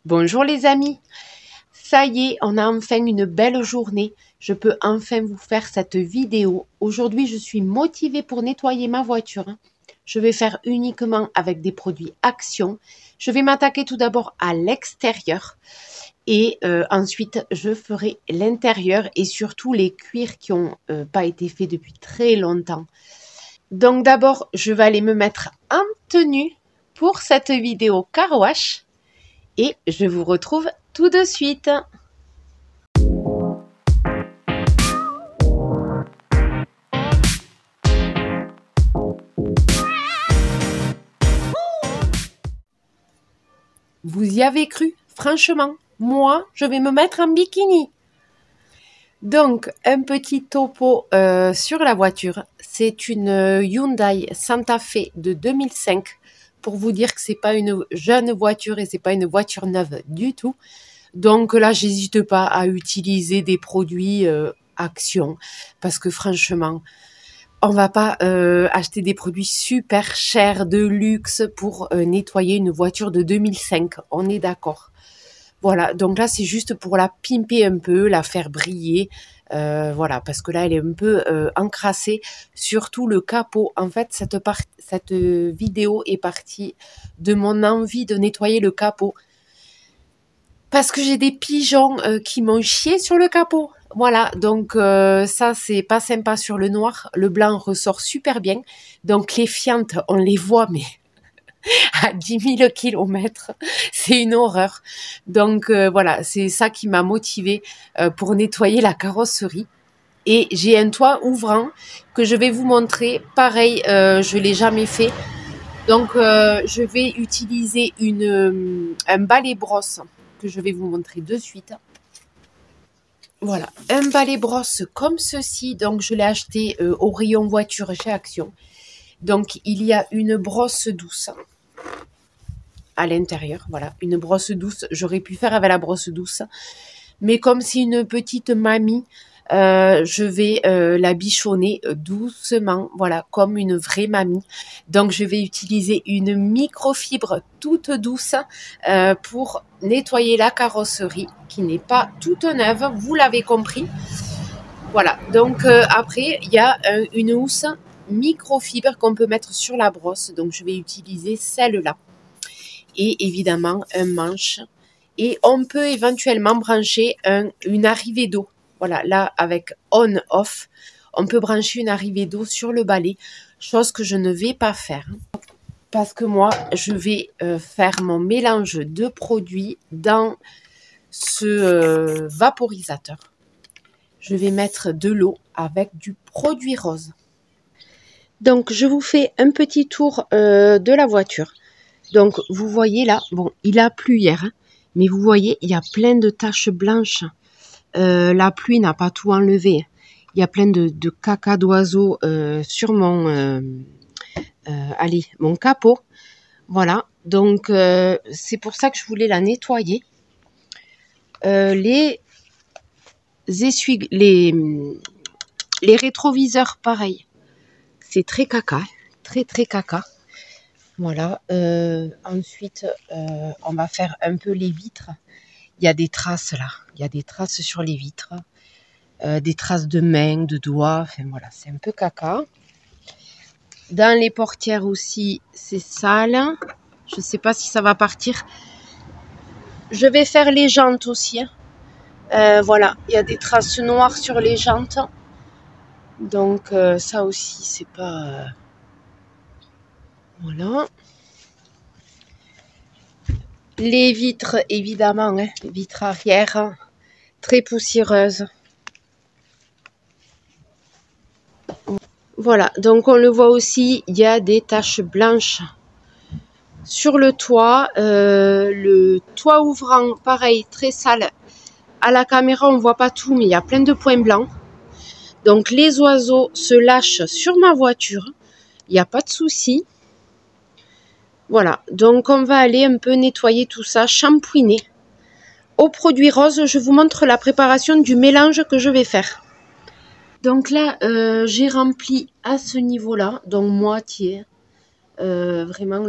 Bonjour les amis, ça y est, on a enfin une belle journée. Je peux enfin vous faire cette vidéo. Aujourd'hui, je suis motivée pour nettoyer ma voiture. Je vais faire uniquement avec des produits Action. Je vais m'attaquer tout d'abord à l'extérieur et ensuite je ferai l'intérieur et surtout les cuirs qui n'ont pas été faits depuis très longtemps. Donc d'abord, je vais aller me mettre en tenue pour cette vidéo car wash. Et je vous retrouve tout de suite. Vous y avez cru? Franchement, moi, je vais me mettre en bikini. Donc, un petit topo sur la voiture. C'est une Hyundai Santa Fe de 2005. Pour vous dire que c'est pas une jeune voiture et c'est pas une voiture neuve du tout. Donc là, j'hésite pas à utiliser des produits Action parce que franchement, on va pas acheter des produits super chers de luxe pour nettoyer une voiture de 2005. On est d'accord. Voilà, donc là, c'est juste pour la pimper un peu, la faire briller. Voilà, parce que là, elle est un peu encrassée. Surtout le capot. En fait, cette vidéo est partie de mon envie de nettoyer le capot. Parce que j'ai des pigeons qui m'ont chié sur le capot. Voilà, donc ça, c'est pas sympa sur le noir. Le blanc ressort super bien. Donc les fientes, on les voit, mais à 10 000 kilomètres. C'est une horreur. Donc voilà, c'est ça qui m'a motivée pour nettoyer la carrosserie. Et j'ai un toit ouvrant que je vais vous montrer. Pareil, je l'ai jamais fait. Donc je vais utiliser un balai brosse que je vais vous montrer de suite. Voilà, un balai brosse comme ceci. Donc je l'ai acheté au rayon voiture chez Action. Donc il y a une brosse douce à l'intérieur. Voilà, une brosse douce. J'aurais pu faire avec la brosse douce. Mais comme c'est une petite mamie, je vais la bichonner doucement, voilà, comme une vraie mamie. Donc, je vais utiliser une microfibre toute douce pour nettoyer la carrosserie, qui n'est pas toute neuve, vous l'avez compris. Voilà, donc après, il y a une housse microfibre qu'on peut mettre sur la brosse. Donc, je vais utiliser celle-là. Et évidemment, un manche. Et on peut éventuellement brancher une arrivée d'eau. Voilà, là, avec on-off, on peut brancher une arrivée d'eau sur le balai, chose que je ne vais pas faire. Parce que moi, je vais faire mon mélange de produits dans ce vaporisateur. Je vais mettre de l'eau avec du produit rose. Donc, je vous fais un petit tour de la voiture. Donc, vous voyez là, bon, il a plu hier, hein, mais vous voyez, il y a plein de taches blanches. La pluie n'a pas tout enlevé. Il y a plein de caca d'oiseaux sur mon capot. Voilà, donc c'est pour ça que je voulais la nettoyer. Les rétroviseurs, pareil. C'est très caca, très caca. Voilà, ensuite, on va faire un peu les vitres. Il y a des traces là, il y a des traces sur les vitres, des traces de mains, de doigts, enfin voilà, c'est un peu caca. Dans les portières aussi, c'est sale. Je ne sais pas si ça va partir. Je vais faire les jantes aussi. Voilà, il y a des traces noires sur les jantes. Donc ça aussi, c'est pas... Voilà. Les vitres, évidemment, hein, les vitres arrière, très poussiéreuses. Voilà, donc on le voit aussi, il y a des taches blanches sur le toit ouvrant, pareil, très sale. À la caméra, on ne voit pas tout, mais il y a plein de points blancs. Donc les oiseaux se lâchent sur ma voiture, il n'y a pas de souci. Voilà, donc on va aller un peu nettoyer tout ça, shampouiner. Au produit rose, je vous montre la préparation du mélange que je vais faire. Donc là, j'ai rempli à ce niveau-là, donc moitié, vraiment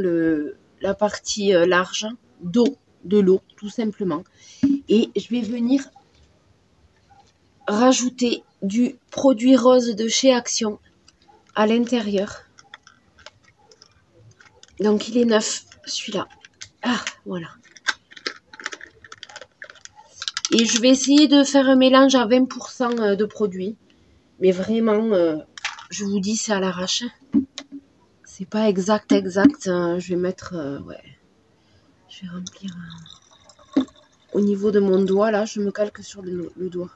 la partie large d'eau. de l'eau, tout simplement. Et je vais venir rajouter du produit rose de chez Action à l'intérieur. Donc il est neuf, celui-là. Ah, voilà. Et je vais essayer de faire un mélange à 20% de produit. Mais vraiment, je vous dis, c'est à l'arrache. C'est pas exact. Je vais mettre... ouais. Je vais remplir... au niveau de mon doigt, là, je me calque sur le doigt.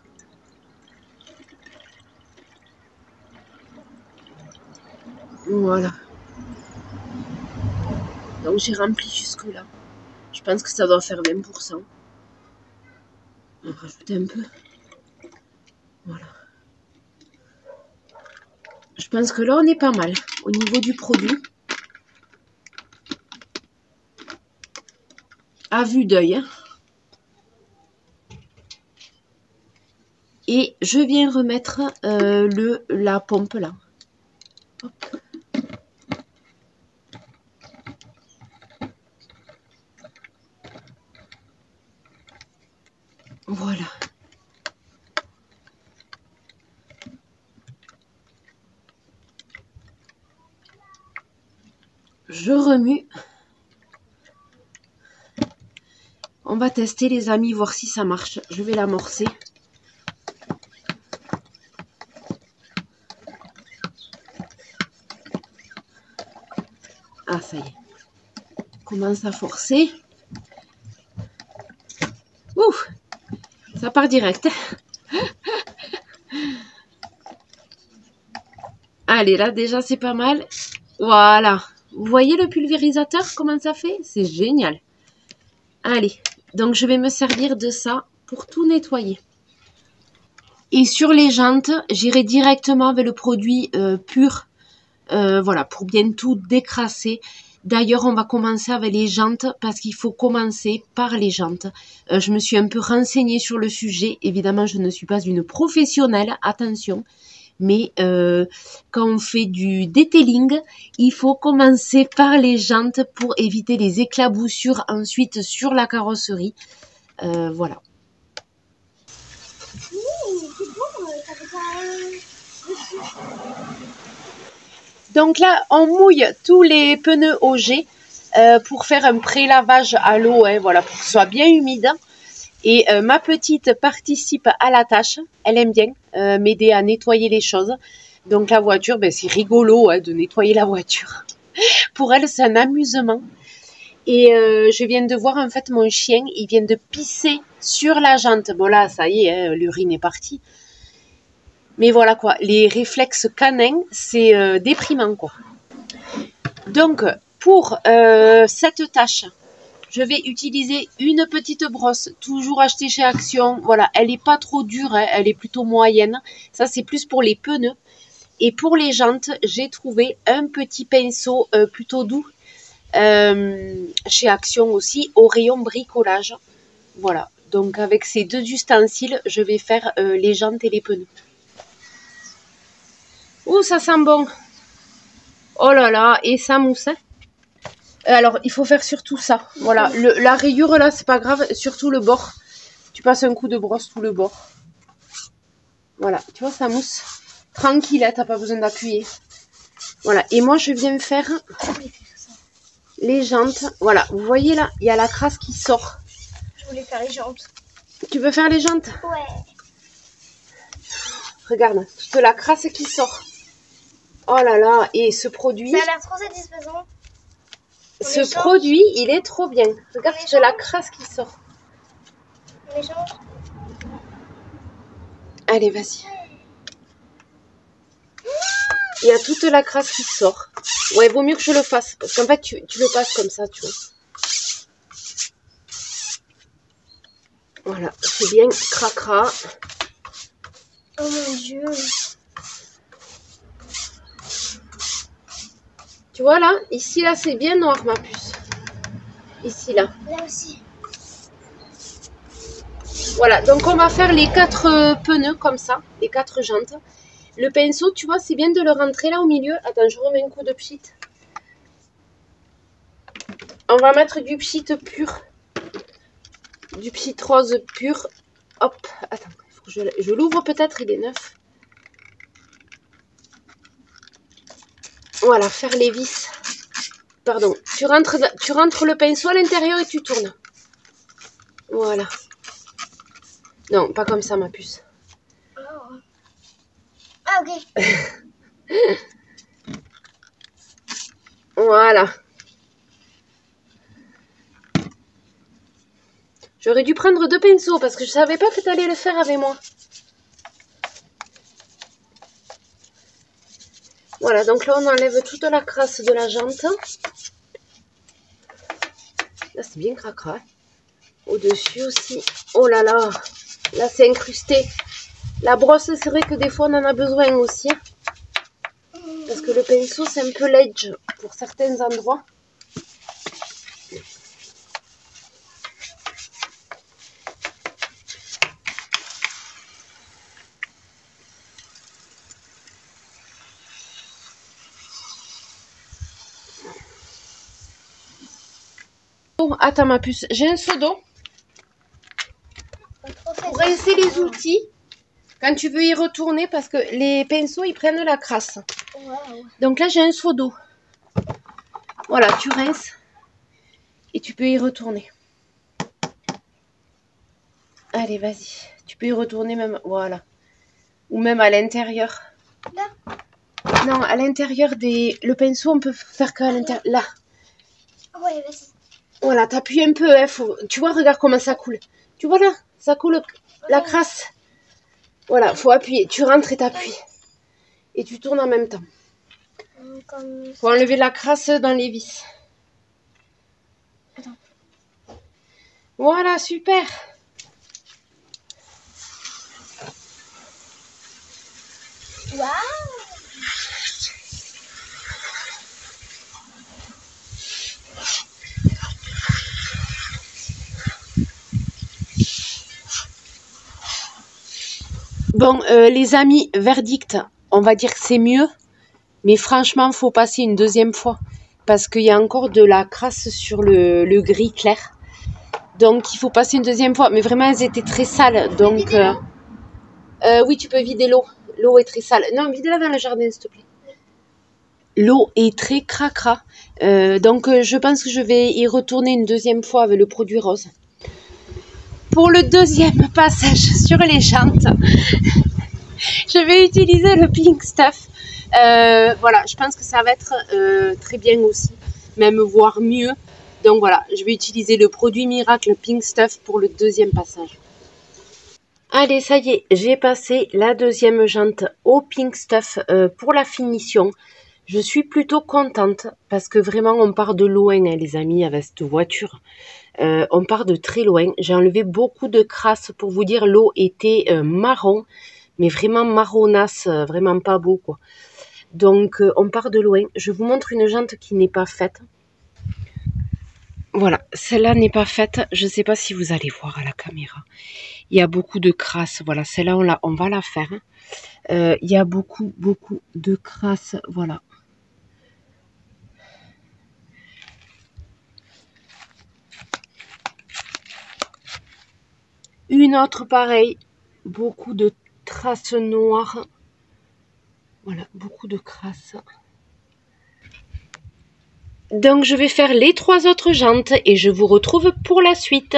Voilà. Donc j'ai rempli jusque là. Je pense que ça doit faire 20%. On va rajouter un peu. Voilà. Je pense que là on est pas mal au niveau du produit. À vue d'œil. Hein. Et je viens remettre la pompe là. Hop. Voilà. Je remue. On va tester les amis, voir si ça marche. Je vais l'amorcer. Ah, ça y est. On commence à forcer. Ouf, ça part direct. Allez, là, déjà, c'est pas mal. Voilà. Vous voyez le pulvérisateur, comment ça fait? C'est génial. Allez, donc je vais me servir de ça pour tout nettoyer. Et sur les jantes, j'irai directement avec le produit pur. Voilà, pour bien tout décrasser. D'ailleurs, on va commencer avec les jantes parce qu'il faut commencer par les jantes. Je me suis un peu renseignée sur le sujet. Évidemment, je ne suis pas une professionnelle, attention. Mais quand on fait du detailing, il faut commencer par les jantes pour éviter les éclaboussures ensuite sur la carrosserie. Voilà. Donc là, on mouille tous les pneus OG pour faire un pré-lavage à l'eau, hein, voilà, pour que ce soit bien humide. Et ma petite participe à la tâche, elle aime bien m'aider à nettoyer les choses. Donc la voiture, ben, c'est rigolo hein, de nettoyer la voiture. Pour elle, c'est un amusement. Et je viens de voir en fait mon chien, il vient de pisser sur la jante. Bon là, ça y est, hein, l'urine est partie. Mais voilà quoi, les réflexes canins, c'est déprimant quoi. Donc pour cette tâche, je vais utiliser une petite brosse, toujours achetée chez Action. Voilà, elle n'est pas trop dure, hein, elle est plutôt moyenne. Ça, c'est plus pour les pneus. Et pour les jantes, j'ai trouvé un petit pinceau plutôt doux. Chez Action aussi, au rayon bricolage. Voilà, donc avec ces deux ustensiles, je vais faire les jantes et les pneus. Ouh, ça sent bon. Oh là là, et ça mousse, hein. Alors, il faut faire surtout ça. Voilà, la rayure là, c'est pas grave. Surtout le bord. Tu passes un coup de brosse tout le bord. Voilà, tu vois, ça mousse. Tranquille, hein, t'as pas besoin d'appuyer. Voilà, et moi, je viens faire les jantes. Voilà, vous voyez là, il y a la crasse qui sort. Je voulais faire les jantes. Tu veux faire les jantes? Ouais. Regarde, toute la crasse qui sort. Oh là là, et ce produit... Ça a l'air trop satisfaisant. Ce produit, il est trop bien. Regarde toute la crasse qui sort. On échange. Allez, vas-y. Il y a toute la crasse qui sort. Ouais, vaut mieux que je le fasse. Parce qu'en fait, tu le passes comme ça, tu vois. Voilà, c'est bien cracra. Oh mon Dieu. Tu vois là, ici là c'est bien noir ma puce. Ici là. Là aussi. Voilà, donc on va faire les 4 pneus comme ça, les 4 jantes. Le pinceau, tu vois, c'est bien de le rentrer là au milieu. Attends, je remets un coup de pchit. On va mettre du pchit pur. du Pchit rose pur. Hop, attends, il faut que je l'ouvre peut-être, il est neuf. Voilà, faire les vis. Pardon, tu rentres le pinceau à l'intérieur et tu tournes. Voilà. Non, pas comme ça, ma puce. Oh. Ah, ok. Voilà. J'aurais dû prendre 2 pinceaux parce que je savais pas que tu allais le faire avec moi. Voilà, donc là on enlève toute la crasse de la jante. Là c'est bien cracra. Au-dessus aussi. Oh là là, là c'est incrusté. La brosse, c'est vrai que des fois on en a besoin aussi. Parce que le pinceau c'est un peu ledge pour certains endroits. Oh, attends ma puce, j'ai un seau d'eau pour rincer les outils quand tu veux y retourner parce que les pinceaux ils prennent la crasse. Wow. Donc là j'ai un seau d'eau. Voilà, tu rinces et tu peux y retourner. Allez, vas-y, tu peux y retourner même, voilà. Ou même à l'intérieur. Là? Non, à l'intérieur des... Le pinceau, on peut faire qu'à l'intérieur. Là. Ouais, vas-y. Voilà, t'appuies un peu. Hein, tu vois, regarde comment ça coule. Tu vois là, ça coule la crasse. Voilà, faut appuyer. Tu rentres et t'appuies. Et tu tournes en même temps. Comme... Faut enlever la crasse dans les vis. Attends. Voilà, super. Waouh! Bon, les amis, verdict, on va dire que c'est mieux. Mais franchement, faut passer une deuxième fois. Parce qu'il y a encore de la crasse sur le gris clair. Donc, il faut passer une deuxième fois. Mais vraiment, elles étaient très sales. Donc, oui, tu peux vider l'eau. L'eau est très sale. Non, vide-la dans le jardin, s'il te plaît. L'eau est très cracra. Donc, je pense que je vais y retourner une deuxième fois avec le produit rose. Pour le deuxième passage sur les jantes, je vais utiliser le Pink Stuff. Voilà, je pense que ça va être très bien aussi. Même voire mieux. Donc voilà, je vais utiliser le produit miracle Pink Stuff pour le deuxième passage. Allez, ça y est, j'ai passé la deuxième jante au Pink Stuff pour la finition. Je suis plutôt contente parce que vraiment on part de loin, hein, les amis, avec cette voiture. On part de très loin. J'ai enlevé beaucoup de crasse. Pour vous dire, l'eau était marron, mais vraiment marronasse, vraiment pas beau, quoi. Donc on part de loin. Je vous montre une jante qui n'est pas faite. Voilà, celle-là n'est pas faite. Je ne sais pas si vous allez voir à la caméra. Il y a beaucoup de crasse. Voilà, celle-là, on va la faire. Il y a beaucoup de crasse. Voilà. Une autre pareille. Beaucoup de traces noires. Voilà, beaucoup de crasse. Donc, je vais faire les 3 autres jantes et je vous retrouve pour la suite.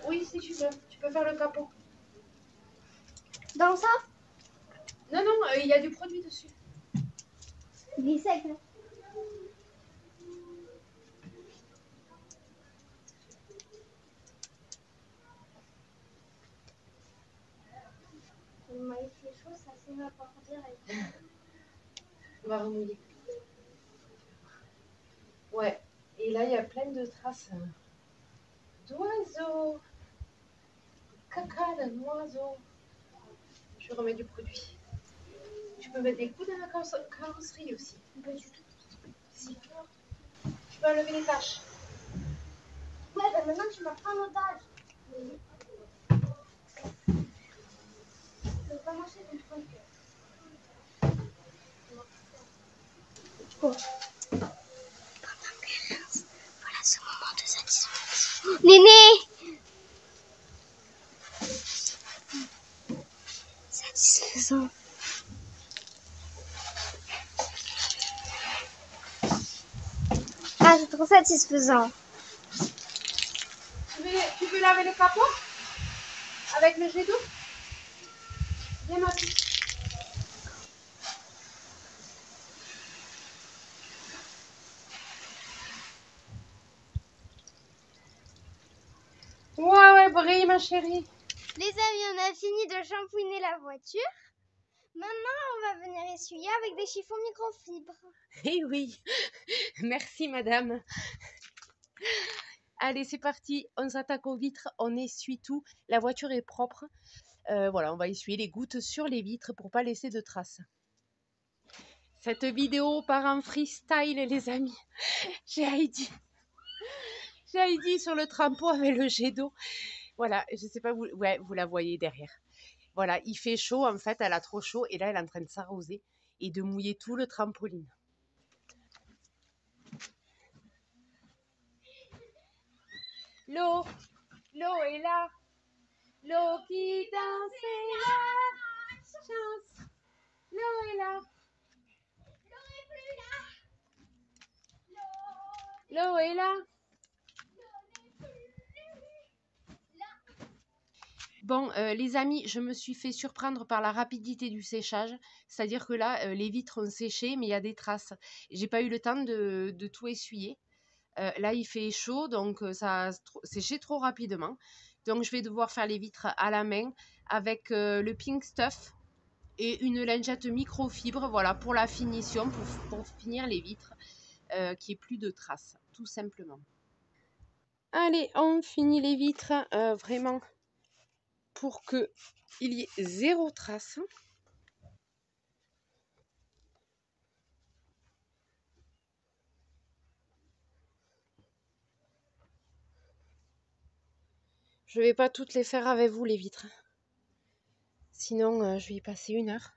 Oui, si tu veux. Tu peux faire le capot. Dans ça? Non, non, il y a du produit dessus. Il est sec, là. Le maïs est chaud, ça s'évapore direct. On va remouiller. Ouais. Et là, il y a plein de traces d'oiseaux. Caca d'un oiseau. Je remets du produit. Tu peux mettre des coups dans la carrosserie aussi. Pas du tout. Si. Tu peux enlever les taches. Ouais, bah maintenant tu m'as pris en otage. Je veux pas marcher du truc. Oh. Voilà ce moment de satisfaction. Néné! Satisfaisant. Ah, c'est trop satisfaisant. Tu veux laver le capot avec le jet d'eau? Viens, ma fille. Ouais, brille, ma chérie. Les amis, on a fini de shampouiner la voiture. Maintenant, on va venir essuyer avec des chiffons microfibres. Eh oui, merci madame. Allez, c'est parti, on s'attaque aux vitres, on essuie tout. La voiture est propre. Voilà, on va essuyer les gouttes sur les vitres pour pas laisser de traces. Cette vidéo part en freestyle, les amis. J'ai Heidi sur le trampo avec le jet d'eau. Voilà, je sais pas, ouais, vous la voyez derrière. Voilà, il fait chaud en fait, elle a trop chaud et là elle est en train de s'arroser et de mouiller tout le trampoline. L'eau est là, l'eau qui danse est là, chance, l'eau est là, l'eau est là. Bon, les amis, je me suis fait surprendre par la rapidité du séchage. C'est-à-dire que là, les vitres ont séché, mais il y a des traces. J'ai pas eu le temps de tout essuyer. Là, il fait chaud, donc ça a séché trop rapidement. Donc, je vais devoir faire les vitres à la main avec le Pink Stuff et une lingette microfibre, voilà, pour la finition, pour finir les vitres, qu'il n'y ait plus de traces, tout simplement. Allez, on finit les vitres, vraiment, pour qu'il y ait zéro trace. Je ne vais pas toutes les faire avec vous, les vitres. Sinon, je vais y passer 1 heure.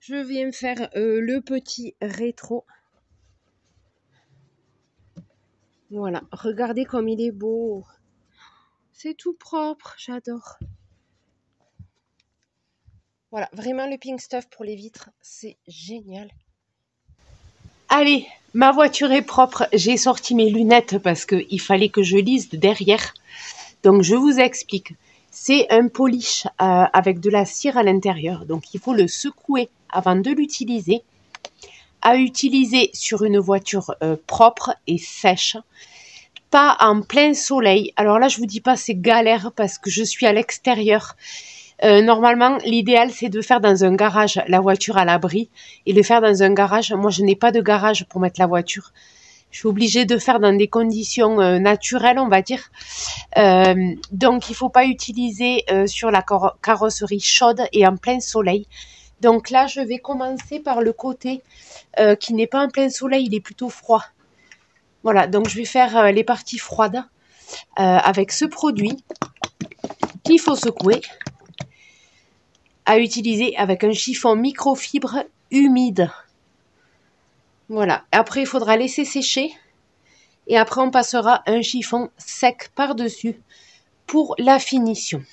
Je viens faire le petit rétro. Voilà, regardez comme il est beau. C'est tout propre, j'adore. Voilà, vraiment le Pink Stuff pour les vitres, c'est génial. Allez, ma voiture est propre. J'ai sorti mes lunettes parce qu'il fallait que je lise de derrière. Donc, je vous explique. C'est un polish avec de la cire à l'intérieur. Donc, il faut le secouer avant de l'utiliser. À utiliser sur une voiture propre et sèche. Pas en plein soleil. Alors là, je vous dis pas c'est galère parce que je suis à l'extérieur. Normalement, l'idéal, c'est de faire dans un garage la voiture à l'abri et le faire dans un garage. Moi, je n'ai pas de garage pour mettre la voiture. Je suis obligée de faire dans des conditions naturelles, on va dire. Donc, il ne faut pas utiliser sur la carrosserie chaude et en plein soleil. Donc là, je vais commencer par le côté qui n'est pas en plein soleil, il est plutôt froid. Voilà, donc je vais faire les parties froides avec ce produit qu'il faut secouer. À utiliser avec un chiffon microfibre humide. Voilà. Après, il faudra laisser sécher. Et après, on passera un chiffon sec par-dessus pour la finition.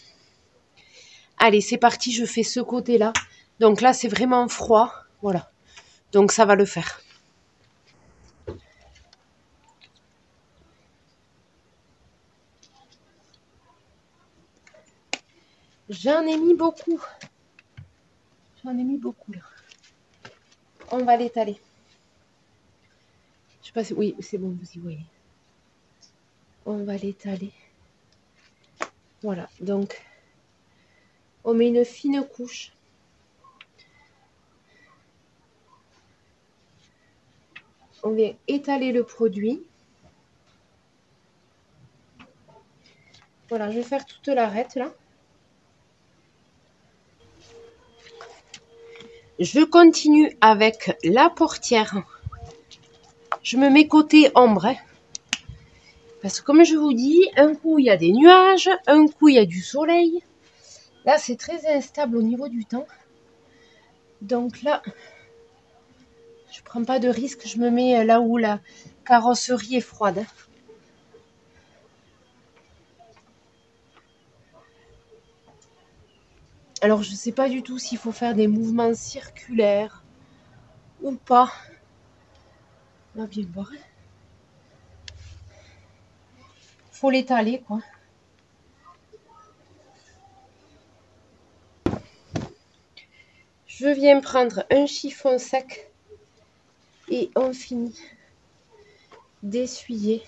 Allez, c'est parti. Je fais ce côté-là. Donc là, c'est vraiment froid. Voilà. Donc, ça va le faire. J'en ai mis beaucoup. J'en ai mis beaucoup là. On va l'étaler. Je sais pas si... Oui, c'est bon, vous y voyez. On va l'étaler. Voilà, donc on met une fine couche. On vient étaler le produit. Voilà, je vais faire toute l'arête là. Je continue avec la portière. Je me mets côté ombre. Hein, parce que comme je vous dis, un coup il y a des nuages, un coup il y a du soleil. Là c'est très instable au niveau du temps. Donc là, je prends pas de risque. Je me mets là où la carrosserie est froide. Alors je sais pas du tout s'il faut faire des mouvements circulaires ou pas. On va bien voir. Faut l'étaler quoi. Je viens prendre un chiffon sec et on finit d'essuyer.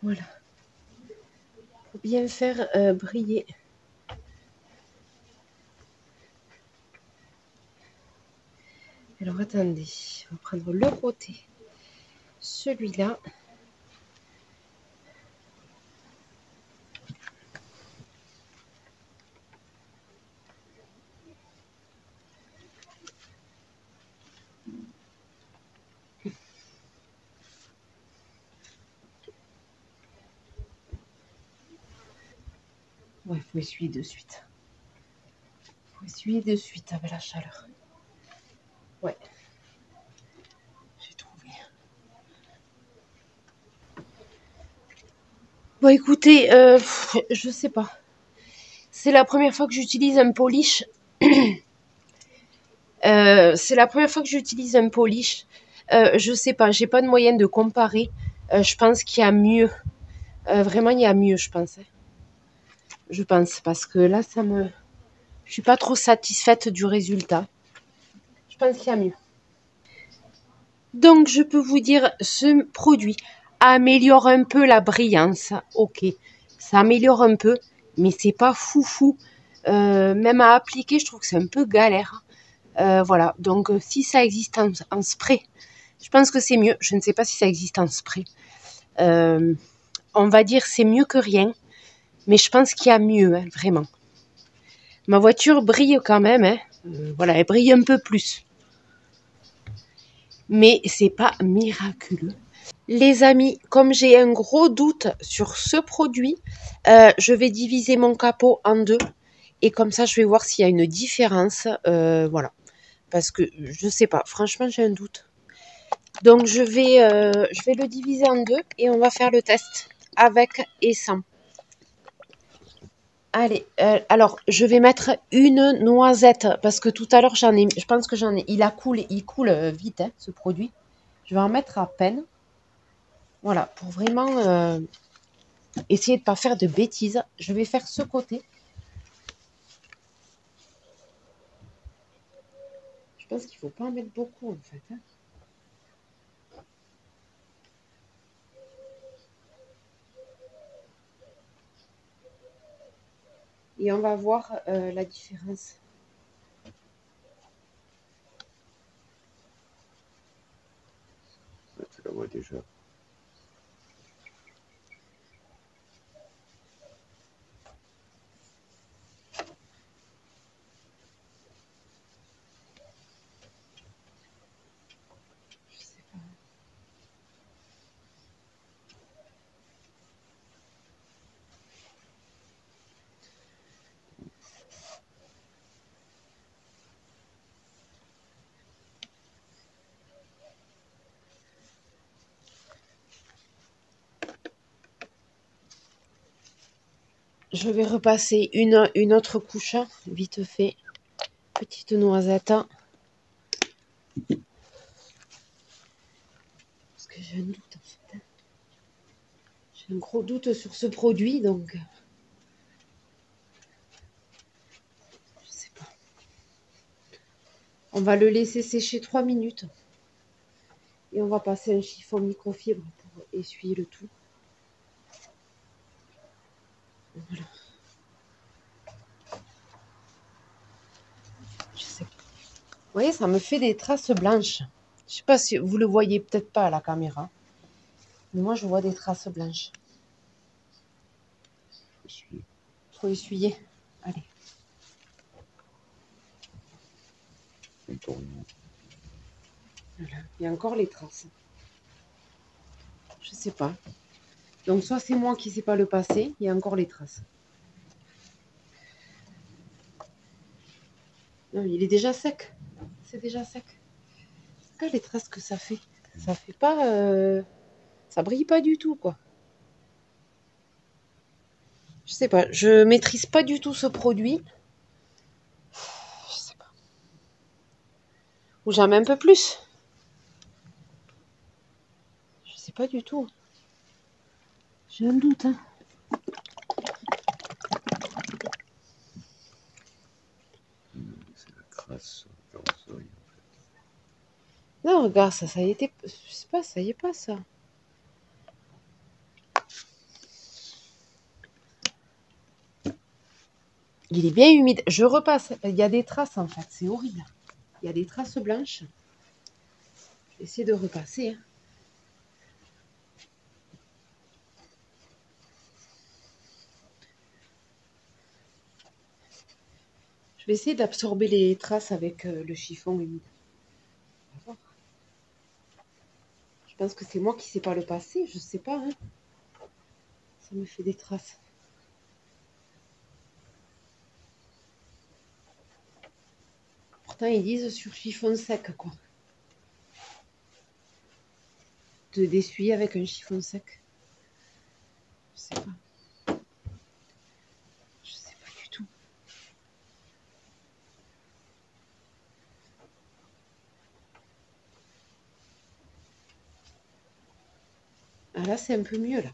Voilà. Pour bien faire briller. Alors attendez, on va prendre le côté. Celui-là. Ouais, il faut essuyer de suite. Il faut essuyer de suite avec la chaleur. Ouais. J'ai trouvé. Bon, écoutez, je sais pas. C'est la première fois que j'utilise un polish. C'est la première fois que j'utilise un polish. Je sais pas, j'ai pas de moyen de comparer. Je pense qu'il y a mieux. Vraiment, il y a mieux, je pense. Hein. Je pense, parce que là, je suis pas trop satisfaite du résultat. Je pense qu'il y a mieux. Donc, je peux vous dire, ce produit améliore un peu la brillance. Ok, ça améliore un peu, mais c'est pas foufou. Même à appliquer, je trouve que c'est un peu galère. Voilà, donc si ça existe en spray, je pense que c'est mieux. Je ne sais pas si ça existe en spray. On va dire c'est mieux que rien, mais je pense qu'il y a mieux, hein, vraiment. Ma voiture brille quand même, hein. Voilà, elle brille un peu plus. Mais c'est pas miraculeux. Les amis, comme j'ai un gros doute sur ce produit, je vais diviser mon capot en deux. Et comme ça, je vais voir s'il y a une différence. Voilà. Parce que je sais pas, franchement, j'ai un doute. Donc, je vais le diviser en deux et on va faire le test avec et sans. Allez, alors je vais mettre une noisette parce que tout à l'heure je pense que j'en ai, il coule vite hein, ce produit. Je vais en mettre à peine. Voilà, pour vraiment essayer de ne pas faire de bêtises. Je vais faire ce côté. Je pense qu'il ne faut pas en mettre beaucoup en fait. Hein. Et on va voir la différence. Tu la vois déjà. Je sais pas. Je vais repasser une autre couche, vite fait. Petite noisette. Parce que j'ai un doute en fait. Hein. J'ai un gros doute sur ce produit, donc... On va le laisser sécher 3 minutes. Et on va passer un chiffon microfibre pour essuyer le tout. Voilà. Je sais pas. Vous voyez, ça me fait des traces blanches. Je sais pas si vous le voyez peut-être pas à la caméra. Mais moi, je vois des traces blanches. Faut essuyer. Allez. Voilà. Il y a encore les traces. Je sais pas. Donc, soit c'est moi qui ne sais pas le passer, il y a encore les traces. Non, il est déjà sec. C'est déjà sec. Regarde les traces que ça fait. Ça fait pas... ça brille pas du tout, quoi. Je sais pas. Je maîtrise pas du tout ce produit. Je sais pas. Ou j'en mets un peu plus. Je sais pas du tout. J'ai un doute, hein. C'est la crasse carrosserie, en fait. Non, regarde, ça y était. Je sais pas, ça y est pas, ça. Il est bien humide. Je repasse. Il y a des traces, en fait. C'est horrible. Il y a des traces blanches. Je vais essayer de repasser, hein. Je vais essayer d'absorber les traces avec le chiffon humide. On va voir. Je pense que c'est moi qui ne sais pas le passer. Je sais pas, hein. Ça me fait des traces. Pourtant, ils disent sur chiffon sec, quoi. D'essuyer avec un chiffon sec. Je sais pas. Je sais pas du tout. Ah là, c'est un peu mieux, là.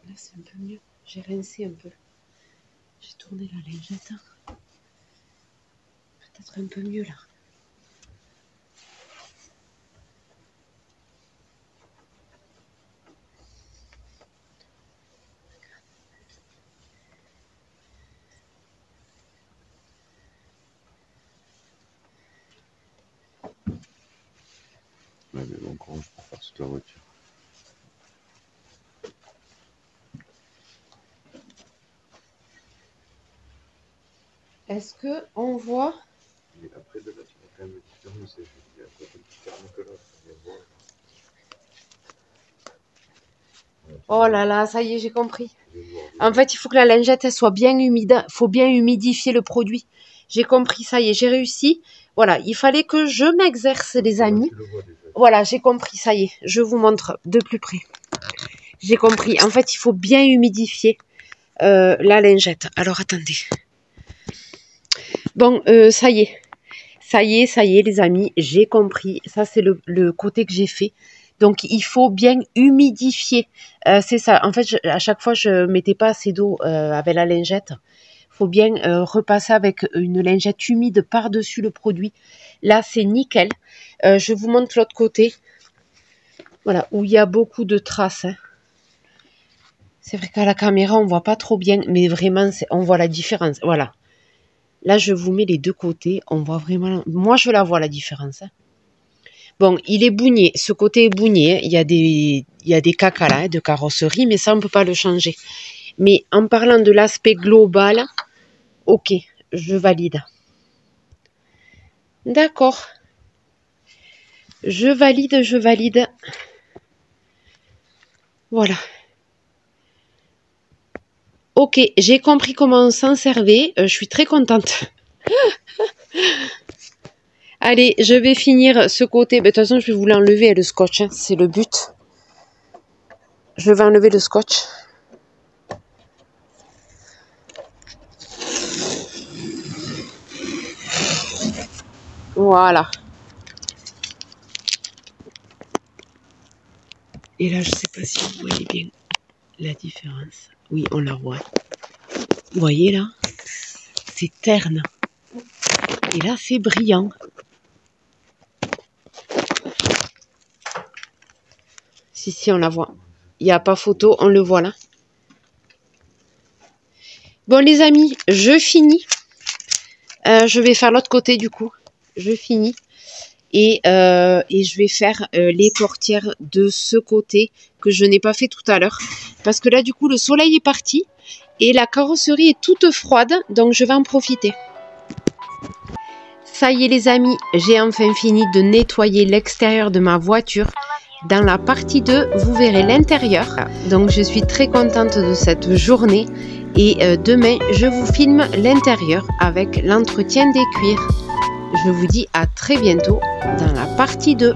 Là, c'est un peu mieux. J'ai rincé un peu. J'ai tourné la lingette. Peut-être un peu mieux, là. Ouais, mais bon courage pour faire toute la voiture. Est-ce que on voit... Mais après, de là, tu vas quand même me différencier. Je vais dire, toi, tu fermes que l'autre. Mais bon. Oh là là, ça y est, j'ai compris. En fait, il faut que la lingette elle soit bien humide. Il faut bien humidifier le produit. J'ai compris, ça y est, j'ai réussi. Voilà, il fallait que je m'exerce, les amis. Voilà, j'ai compris, ça y est. Je vous montre de plus près. J'ai compris. En fait, il faut bien humidifier la lingette. Alors, attendez. Bon, ça y est. Ça y est, les amis. J'ai compris. Ça, c'est le côté que j'ai fait. Donc, il faut bien humidifier. C'est ça. En fait, à chaque fois, je mettais pas assez d'eau avec la lingette. Il faut bien repasser avec une lingette humide par-dessus le produit. Là, c'est nickel. Je vous montre l'autre côté. Voilà, où il y a beaucoup de traces. Hein. C'est vrai qu'à la caméra, on voit pas trop bien. Mais vraiment, on voit la différence. Voilà. Là, je vous mets les deux côtés. On voit vraiment... Moi, je la vois, la différence. Hein. Bon, il est bougné. Ce côté est bougné. Il y a des cacas là, de carrosserie, mais ça, on ne peut pas le changer. Mais en parlant de l'aspect global, ok, je valide. D'accord. Je valide. Voilà. Ok, j'ai compris comment on s'en servait. Je suis très contente. Allez, je vais finir ce côté. De toute façon, je vais vous l'enlever le scotch. Hein, c'est le but. Je vais enlever le scotch. Voilà. Et là, je ne sais pas si vous voyez bien la différence. Oui, on la voit. Vous voyez là? C'est terne. Et là, c'est brillant. Si, on la voit. Il n'y a pas photo, on le voit là. Bon, les amis, je finis. Je vais faire l'autre côté, du coup. Je finis. Et je vais faire les portières de ce côté que je n'ai pas fait tout à l'heure. Parce que là, du coup, le soleil est parti. Et la carrosserie est toute froide. Donc, je vais en profiter. Ça y est les amis, j'ai enfin fini de nettoyer l'extérieur de ma voiture. Dans la partie 2, vous verrez l'intérieur. Donc je suis très contente de cette journée. Et demain, je vous filme l'intérieur avec l'entretien des cuirs. Je vous dis à très bientôt dans la partie 2.